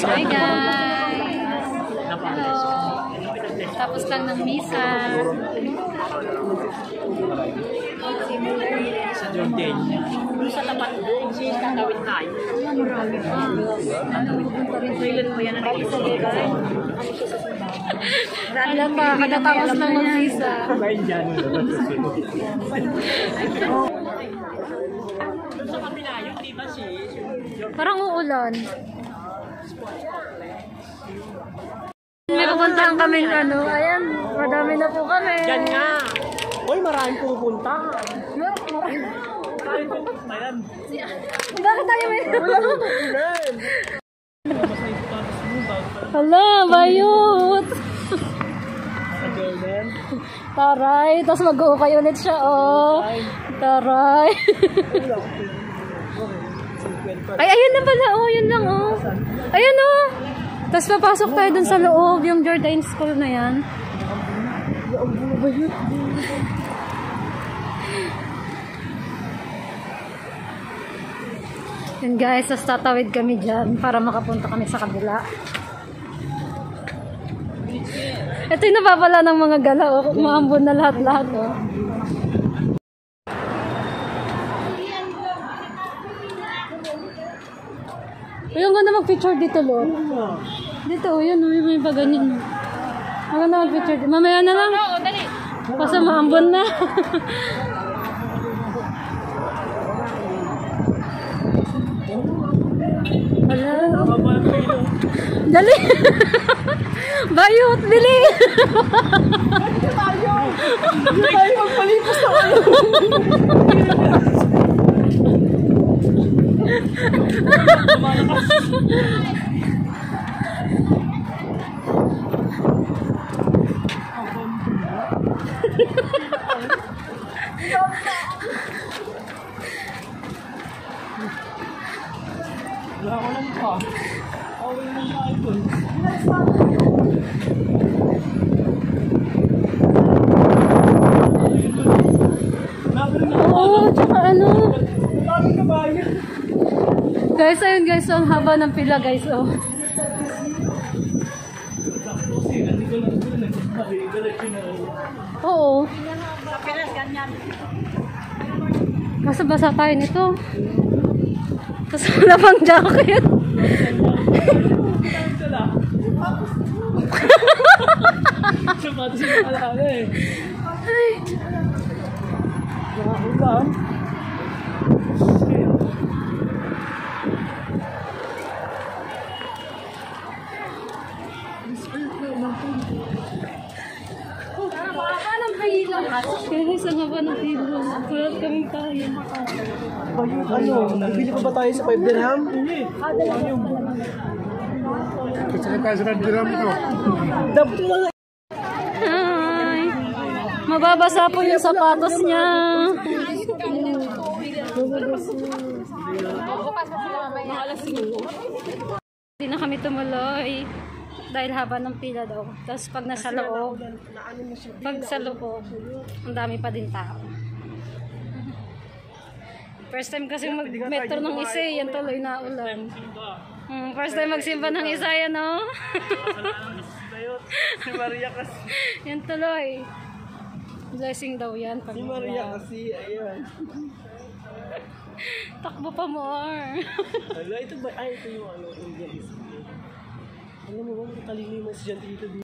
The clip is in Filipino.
Hi guys! Hello! Tapos lang ng misa. Sa Jordan. Sa tapat doon, tatawid tayo. Marami pa. Kailan mo yan ang nakikita? Alam pa, katatapos lang ng misa. Parang uulan. May pupuntahan kami ano. Ayan, madami na po kami. Yan nga. Uy, maraming pupunta. Maraming pupunta yan. Bakit tayo may... Hala, bayot! Taray, tapos mag-uukay ulit siya, oh. Taray. Ay, ayun na pala, oh, yun lang, oh. Ayun, oh. Tapos papasok tayo dun sa loob, yung Jordan School na yan. Yun guys, tapos tatawid kami dyan para makapunta kami sa kabila. Ito yung napapala ng mga gala, oh. Umaambon na lahat-lahat, oh. Ayaw nga na mag-picture dito, Lord. Dito, yun, may paganin. Ayaw na mag-picture dito. Mamaya na lang. Basta maambon na. Hala. Dali. Bayot, bili. Tayo magpalipas na kayo. Wala ko lang pa. Okay lang tayo dun. Oo, tsaka ano. Guys, ayun guys, ang haba ng pila guys, oh. Oo. Basa-basa tayo nito. Tapos wala pang jacket. Sapatos yung alala eh. Ay. Nakaulam. Guys, ang haba ng pila. Kulat kaming tayo. Ano? Bibili pa ba tayo sa 5 dirham? Hindi. Kasi tayo sa dirham ito. Dapat lang. Hi! Mababasa po yung sapatos niya. Hindi na kami tumuloy. Dahil haba ng pila daw. Tapos pag nasa loob, ang dami pa din tao. First time kasi mag-metro ng Isay, yan tuloy na ulan. First time magsimba ng Isay, ano? Si Maria kasi. Yan tuloy. Blessing daw yan. Si Maria kasi, ayun. Takbo pa more. Ito ba? Ay, ito yung ano, Indian. Alam mo ba, talino yung mga estudyante dito.